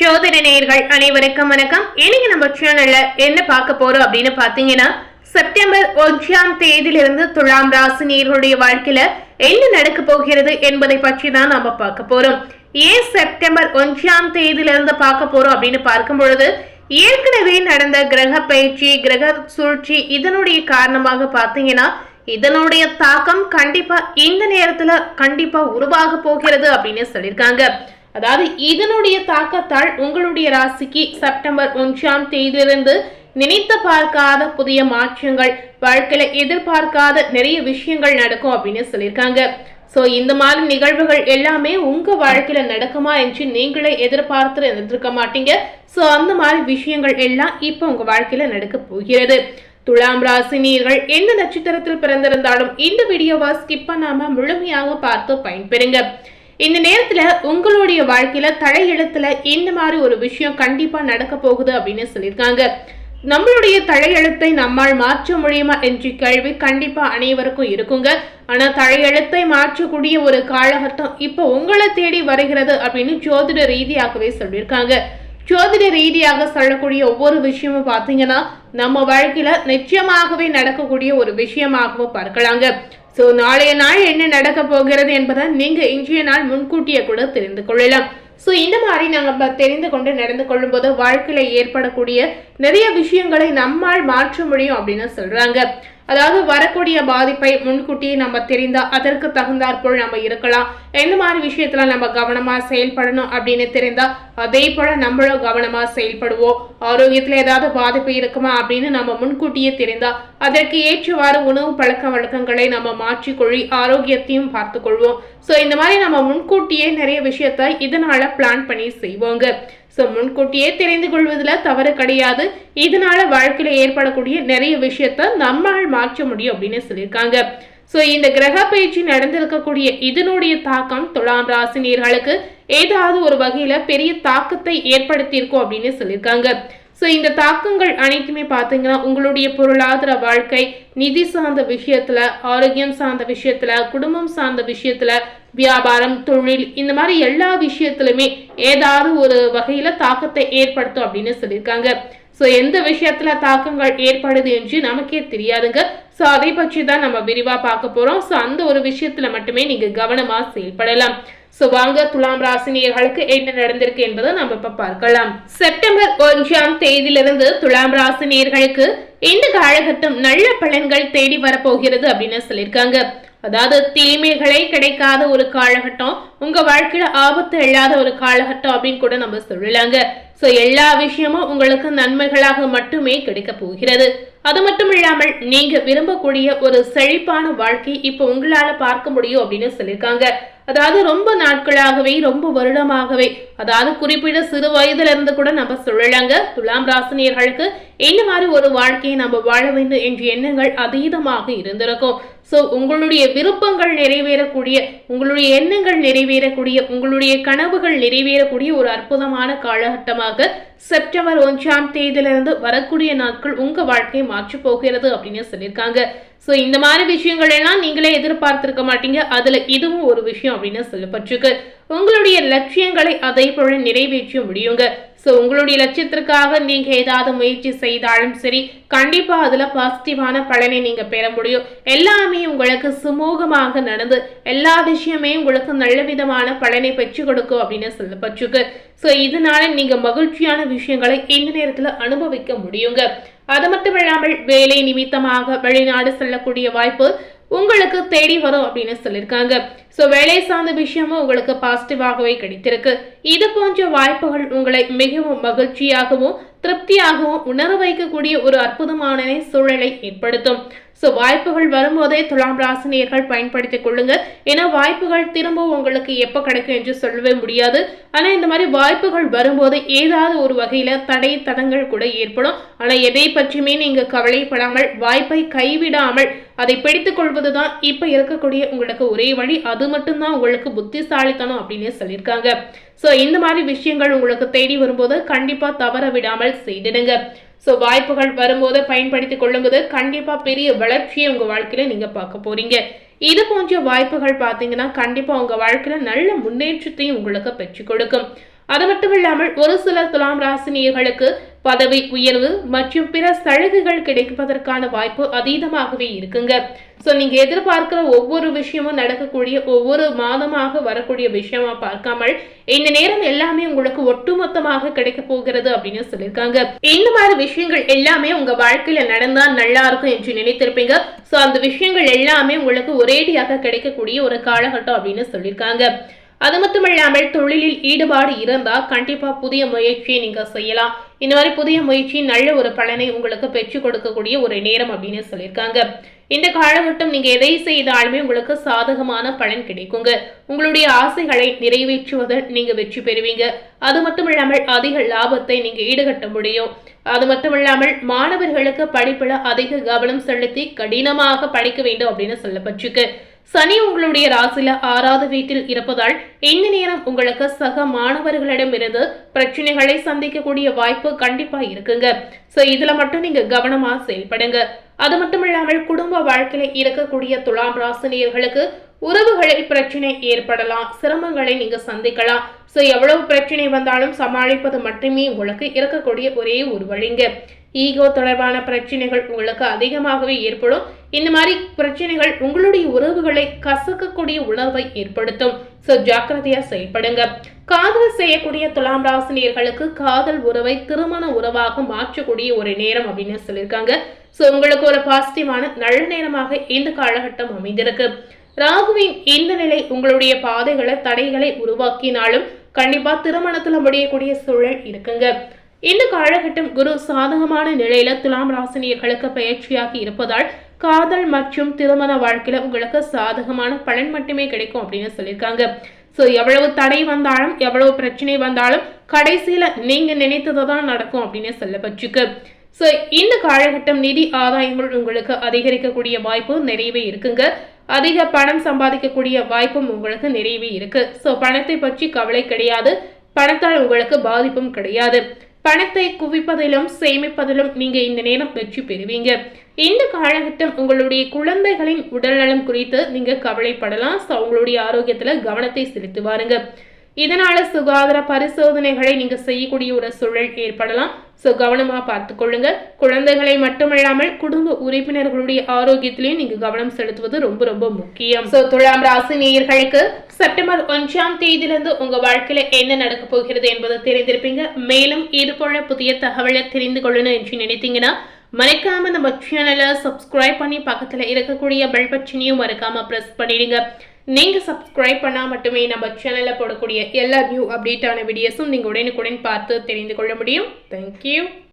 ஜோதிட நேயர்கள் அனைவருக்கும் வணக்கம். இன்னைக்கு நம்ம சேனல்ல என்ன பார்க்க போறோம் அப்படின்னு பாத்தீங்கன்னா, செப்டம்பர் 1ஆம் தேதியிலிருந்து துலாம் ராசி நேயர்களுடைய வாழ்க்கையில என்ன நடக்க போகிறது என்பதை பற்றி தான் நம்ம பார்க்க போறோம். ஏன் செப்டம்பர் 1ஆம் தேதியிலிருந்து பார்க்க போறோம் அப்படின்னு பார்க்கும் பொழுது, ஏற்கனவே நடந்த கிரக பயிற்சி, கிரக சூழ்ச்சி இதனுடைய காரணமாக பாத்தீங்கன்னா இதனுடைய தாக்கம் கண்டிப்பா இந்த நேரத்துல கண்டிப்பா உருவாக போகிறது அப்படின்னு சொல்லியிருக்காங்க. அதாவது இதனுடைய தாக்கத்தால் உங்களுடைய ராசிக்கு செப்டம்பர் 1ஆம் தேதியிலிருந்து நினைத்து பார்க்காத புதிய மாற்றங்கள், வாழ்க்கையில எதிர்பார்க்காத நிறைய விஷயங்கள் நடக்கும் அப்படின்னு சொல்லியிருக்காங்க. சோ இந்த மாதிரி நிகழ்வுகள் எல்லாமே உங்க வாழ்க்கையில நடக்குமா என்று நீங்களே எதிர்பார்த்து இருந்திருக்க மாட்டீங்க. சோ அந்த மாதிரி விஷயங்கள் எல்லாம் இப்ப உங்க வாழ்க்கையில நடக்க போகிறது. துலாம் ராசினியர்கள் எந்த நட்சத்திரத்தில் பிறந்திருந்தாலும் இந்த வீடியோவை ஸ்கிப் பண்ணாம முழுமையாக பார்த்து பயன்பெறுங்க. இந்த நேரத்துல உங்களுடைய வாழ்க்கையில தலையெழுத்துல இந்த மாதிரி ஒரு விஷயம் கண்டிப்பா நடக்க போகுது அப்படின்னு சொல்லியிருக்காங்க. நம்மளுடைய தலையெழுத்தை நம்மால் மாற்ற முடியுமா என்ற கேள்வி கண்டிப்பா அனைவருக்கும் இருக்குங்க. ஆனா தலையெழுத்தை மாற்றக்கூடிய ஒரு காலகட்டம் இப்ப உங்களை தேடி வருகிறது அப்படின்னு ஜோதிட ரீதியாகவே சொல்லியிருக்காங்க. ஜோதிட ரீதியாக சொல்லக்கூடிய ஒவ்வொரு விஷயமும் பாத்தீங்கன்னா நம்ம வாழ்க்கையில நிச்சயமாகவே நடக்கக்கூடிய ஒரு விஷயமாகவும் பார்க்கலாங்க. சோ நாளைய நாள் என்ன நடக்க போகிறது என்பதை நீங்க இன்றைய நாள் முன்கூட்டியே கூட தெரிந்து கொள்ளலாம். சோ இந்த மாதிரி நாங்க தெரிந்து கொண்டு நடந்து கொள்ளும் போது வாழ்க்கையில ஏற்படக்கூடிய நிறைய விஷயங்களை நம்மால் மாற்ற முடியும் அப்படின்னு சொல்றாங்க. அதாவது வரக்கூடிய பாதிப்பை முன்கூட்டியே நம்ம தெரிந்தா அதற்கு தகுந்தாற்போல் நம்ம இருக்கலாம். எந்த மாதிரி விஷயத்துல நம்ம கவனமா செயல்படணும் அப்படின்னு தெரிந்தா அதே போல நம்மளும் கவனமா செயல்படுவோம். ஆரோக்கியத்துல ஏதாவது பாதிப்பு இருக்குமா அப்படின்னு நம்ம முன்கூட்டியே தெரிந்தா அதற்கு ஏற்றவாறு உணவு பழக்க வழக்கங்களை நம்ம மாற்றிக்கொள்ளி ஆரோக்கியத்தையும் பார்த்து கொள்வோம். சோ இந்த மாதிரி நம்ம முன்கூட்டியே நிறைய விஷயத்த இதனால பிளான் பண்ணி செய்வோங்க. சோ முன்கூட்டியே தெரிந்து கொள்வதுல தவறு கிடையாது. இதனால வாழ்க்கையில ஏற்படக்கூடிய நிறைய விஷயத்த நம்மால் மாற்ற முடியும் அப்படின்னு சொல்லியிருக்காங்க. சோ இந்த கிரக பயிற்சி நடந்திருக்கக்கூடிய இதனுடைய தாக்கம் துலாம் ராசினியர்களுக்கு ஏதாவது ஒரு வகையில பெரிய தாக்கத்தை ஏற்படுத்தியிருக்கும் அப்படின்னு சொல்லியிருக்காங்க. சோ இந்த தாக்கங்கள் அனைத்துமே பாத்தீங்கன்னா உங்களுடைய பொருளாதார வாழ்க்கை, நிதி சார்ந்த விஷயத்துல, ஆரோக்கியம் சார்ந்த விஷயத்துல, குடும்பம் சார்ந்த விஷயத்துல, வியாபாரம், தொழில் இந்த மாதிரி எல்லா விஷயத்திலுமே ஏதாவது ஒரு வகையில தாக்கத்தை ஏற்படுத்தும் அப்படின்னு சொல்லியிருக்காங்க. சோ எந்த விஷயத்துல தாக்கங்கள் ஏற்படுது என்று நமக்கே தெரியாதுங்க. சோ அதை பற்றி தான் நம்ம விரிவா பார்க்க போறோம். சோ அந்த ஒரு விஷயத்துல மட்டுமே நீங்க கவனமா செயல்படலாம். சோ வாங்க துலாம் ராசினியர்களுக்கு என்ன நடந்திருக்கு என்பதை நம்ம இப்ப பார்க்கலாம். செப்டம்பர் 1ஆம் தேதியிலிருந்து துலாம் ராசினியர்களுக்கு இந்த காலகட்டம் நல்ல பலன்கள் தேடி வரப்போகிறது அப்படின்னு சொல்லியிருக்காங்க. அதாவது தீமைகளே கிடைக்காத ஒரு காலகட்டம், உங்க வாழ்க்கையில ஆபத்து இல்லாத ஒரு காலகட்டம் அப்படின்னு கூட நம்ம சொல்லலாங்க. சோ எல்லா விஷயமும் உங்களுக்கு நன்மைகளாக மட்டுமே கிடைக்க போகிறது. அது மட்டும் இல்லாமல் நீங்க விரும்பக்கூடிய ஒரு செழிப்பான வாழ்க்கை இப்ப உங்களால பார்க்க முடியும் அப்படின்னு சொல்லியிருக்காங்க. அதாவது ரொம்ப நாட்களாகவே, ரொம்ப வருடமாகவே, அதாவது குறிப்பிட்ட சிறு வயதுல இருந்து கூட நம்ம சொல்லலாங்க, துலாம் ராசினியர்களுக்கு இந்த மாதிரி ஒரு வாழ்க்கையை நம்ம வாழ வேண்டும் என்ற எண்ணங்கள் அதீதமாக இருந்திருக்கும். சோ உங்களுடைய விருப்பங்கள் நிறைவேறக்கூடிய, உங்களுடைய எண்ணங்கள் நிறைவேறக்கூடிய, உங்களுடைய கனவுகள் நிறைவேறக்கூடிய ஒரு அற்புதமான காலகட்டமாக செப்டம்பர் 1ஆம் தேதியிலிருந்து வரக்கூடிய நாட்கள் உங்க வாழ்க்கையை மாற்ற போகிறது அப்படின்னு சொல்லியிருக்காங்க. சோ இந்த மாதிரி விஷயங்கள் எல்லாம் நீங்களே எதிர்பார்த்திருக்க மாட்டீங்க. அதுல இதுவும் ஒரு விஷயம் அப்படின்னு சொல்லப்பட்டிருக்கு. உங்களுடைய லட்சியங்களை அதே போல நிறைவேற்ற முடியுங்க. சோ உங்களுடைய லட்சியத்திற்காக நீங்க ஏதாவது முயற்சி செய்தாலும் சரி, கண்டிப்பா அதுல பாசிட்டிவான பலனை நீங்க பெற முடியும். எல்லாமே உங்களுக்கு சுமூகமாக நடந்து எல்லா விஷயமே உங்களுக்கு நல்ல விதமான பலனை பெற்று கொடுக்கும் அப்படின்னு சொல்லப்பட்டிருக்கு. சோ இதனால நீங்க மகிழ்ச்சியான விஷயங்களை இந்த நேரத்துல அனுபவிக்க முடியுங்க. அது மட்டும் இல்லாமல் வேலை நிமித்தமாக வெளிநாடு செல்லக்கூடிய வாய்ப்பு உங்களுக்கு தேடி வரும் அப்படின்னு சொல்லியிருக்காங்க. சோ வேலை சார்ந்த விஷயமும் உங்களுக்கு பாசிட்டிவாகவே கிடைத்திருக்கு. இது போன்ற வாய்ப்புகள் உங்களை மிகவும் மகிழ்ச்சியாகவும் திருப்தியாகவும் உணர வைக்கக்கூடிய ஒரு அற்புதமான சூழலை ஏற்படுத்தும். சோ வாய்ப்புகள் வரும்போதே துலாம் ராசினியர்கள் பயன்படுத்திக் கொள்ளுங்க. ஏன்னா வாய்ப்புகள் திரும்ப உங்களுக்கு எப்ப கிடைக்கும் என்று சொல்லவே முடியாது. ஆனா இந்த மாதிரி வாய்ப்புகள் வரும்போது ஏதாவது ஒரு வகையில தடை தடங்கள் கூட ஏற்படும். ஆனா எதை பற்றியுமே நீங்க கவலைப்படாமல் வாய்ப்பை கைவிடாமல் அதை பிடித்துக் கொள்வதுதான் இப்ப இருக்கக்கூடிய உங்களுக்கு ஒரே வழி. அது மட்டும்தான் உங்களுக்கு புத்திசாலித்தனம் அப்படின்னு சொல்லியிருக்காங்க. சோ இந்த மாதிரி விஷயங்கள் உங்களுக்கு தேடி வரும்போது கண்டிப்பா தவற விடாமல் செய்திடுங்க. சோ வாய்ப்புகள் வரும்போது பயன்படுத்திக் கொள்ளும்போது கண்டிப்பா பெரிய வளர்ச்சியை உங்க வாழ்க்கையில நீங்க பார்க்க போறீங்க. இது போன்ற வாய்ப்புகள் பாத்தீங்கன்னா கண்டிப்பா உங்க வாழ்க்கையில நல்ல முன்னேற்றத்தையும் உங்களுக்கு பெற்றுக் கொடுக்கும். அது மட்டும் இல்லாமல் ஒரு சில துலாம் ராசினியர்களுக்கு பதவி உயர்வு மற்றும் பிற சலுகைகள் கிடைப்பதற்கான வாய்ப்பு அதீதமாகவே இருக்குங்க. ஸோ நீங்க எதிர்பார்க்கிற ஒவ்வொரு விஷயமும் நடக்கக்கூடிய ஒவ்வொரு மாதமாக வரக்கூடிய விஷயமா பார்க்காமல் இந்த நேரம் எல்லாமே உங்களுக்கு ஒட்டுமொத்தமாக கிடைக்க போகிறது அப்படின்னு சொல்லியிருக்காங்க. இந்த மாதிரி விஷயங்கள் எல்லாமே உங்க வாழ்க்கையில நடந்தா நல்லா இருக்கும் என்று நினைத்திருப்பீங்க. ஸோ அந்த விஷயங்கள் எல்லாமே உங்களுக்கு ஒரேடியாக கிடைக்கக்கூடிய ஒரு காலகட்டம் அப்படின்னு சொல்லியிருக்காங்க. அது மட்டுமில்லாமல் தொழிலில் ஈடுபாடு இருந்தா கண்டிப்பா புதிய முயற்சியை நீங்க செய்யலாம். இந்த மாதிரி புதிய முயற்சி நல்ல ஒரு பலனை உங்களுக்கு பெற்றுக் கொடுக்கக்கூடிய ஒரு நேரம் அப்படின்னு சொல்லியிருக்காங்க. இந்த காலகட்டம் நீங்க எதை செய்தாலுமே உங்களுக்கு சாதகமான பலன் கிடைக்குங்க. உங்களுடைய ஆசைகளை நிறைவேற்றுவதில் நீங்க வெற்றி பெறுவீங்க. அது மட்டும் இல்லாமல் அதிக லாபத்தை நீங்க ஈடுகட்ட முடியும். அது மட்டும் இல்லாமல் மாணவர்களுக்கு படிப்புல அதிக கவனம் செலுத்தி கடினமாக படிக்க வேண்டும் அப்படின்னு சொல்லப்பட்டிருக்கு. சனி உங்களுடைய ராசியில 6வது வீட்டில் இருப்பதால் இந்த நேரம் உங்களுக்கு சக மாணவர்களிடமிருந்து பிரச்சனைகளை சந்திக்கக்கூடிய வாய்ப்பு கண்டிப்பா இருக்குங்க. சோ இதுல மட்டும் நீங்க கவனமா செயல்படுங்க. அது மட்டும் இல்லாமல் குடும்ப வாழ்க்கையில இருக்கக்கூடிய துலாம் ராசினியர்களுக்கு உறவுகளில் பிரச்சனை ஏற்படலாம், சிரமங்களை நீங்க சந்திக்கலாம். சோ எவ்வளவு பிரச்சனை வந்தாலும் சமாளிப்பது மட்டுமே உங்களுக்கு இருக்கக்கூடிய ஒரே ஒரு வழிங்க. ஈகோ தொடர்பான பிரச்சனைகள் உங்களுக்கு அதிகமாகவே ஏற்படும். இந்த மாதிரி பிரச்சனைகள் உங்களுடைய உறவுகளை கசக்கக்கூடிய உணர்வை ஏற்படுத்தும். சோ ஜாக்கிரதையா செயல்படுங்க. காதல் செய்யக்கூடிய துலாம் ராசினியர்களுக்கு காதல் உறவை திருமண உறவாக மாற்றக்கூடிய ஒரு நேரம் அப்படின்னு சொல்லியிருக்காங்க. சோ உங்களுக்கு ஒரு பாசிட்டிவான நல்ல நேரமாக இந்த காலகட்டம் அமைந்திருக்கு. ராகுவின் இந்த நிலை உங்களுடைய பாதைகளை தடைகளை உருவாக்கினாலும் கண்டிப்பா திருமணத்துல முடியக்கூடிய சூழல் இருக்குங்க. இந்த காலகட்டம் குரு சாதகமான நிலையில துலாம் ராசினியர்களுக்கு பயிற்சியாகி இருப்பதால் காதல் மற்றும் திருமண வாழ்க்கையில உங்களுக்கு சாதகமான பலன் மட்டுமே கிடைக்கும் அப்படின்னு சொல்லியிருக்காங்க. சோ எவ்வளவு தடை வந்தாலும் எவ்வளவு பிரச்சனை வந்தாலும் கடைசியில நீங்க நினைத்ததுதான் நடக்கும் அப்படின்னு சொல்லப்பட்டிருக்கு. சோ இந்த காலகட்டம் நிதி ஆதாயங்கள் உங்களுக்கு அதிகரிக்கக்கூடிய வாய்ப்பு நிறையவே இருக்குங்க. அதிக பணம் சம்பாதிக்கக்கூடிய வாய்ப்பும் உங்களுக்கு நிறையவே இருக்கு. சோ பணத்தை பற்றி கவலை கிடையாது. பணத்தால் உங்களுக்கு பாதிப்பும் கிடையாது. பணத்தை குவிப்பதிலும் சேமிப்பதிலும் நீங்க இந்த நேரம் வெற்றி பெறுவீங்க. இந்த காலகட்டம் உங்களுடைய குழந்தைகளின் உடல்நலம் குறித்து நீங்க கவலைப்படலாம். அவங்களுடைய ஆரோக்கியத்துல கவனத்தை செலுத்துவாருங்க. இதனால சுகாதார பரிசோதனைகளை நீங்க செய்யக்கூடிய ஒரு சூழல் ஏற்படலாம். சோ கவனமா பார்த்துக் கொள்ளுங்க. குழந்தைகளை மட்டுமல்லாமல் குடும்ப உறுப்பினர்களுடைய ஆரோக்கியத்திலையும் நீங்க கவனம் செலுத்துவது ரொம்ப ரொம்ப முக்கியம். சோ துலாம் ராசி நேயர்களுக்கு செப்டம்பர் 1ஆம் தேதியிலிருந்து உங்க வாழ்க்கையில என்ன நடக்க போகிறது என்பதை தெரிந்திருப்பீங்க. மேலும் இது போல புதிய தகவலை தெரிந்து கொள்ளணும் என்று நினைத்தீங்கன்னா மறக்காம நம்ம சேனலை சப்ஸ்கிரைப் பண்ணி பக்கத்துல இருக்கக்கூடிய பெல் பட்டனையும் மறக்காம பிரஸ் பண்ணிடுங்க. நீங்க சப்ஸ்கிரைப் பண்ணா மட்டுமே நம்ம சேனல்ல போடக்கூடிய எல்லா நியூ அப்டேட்டான வீடியோஸும் நீங்க உடனுக்குடன் பார்த்து தெரிந்து கொள்ள முடியும். தேங்க்யூ.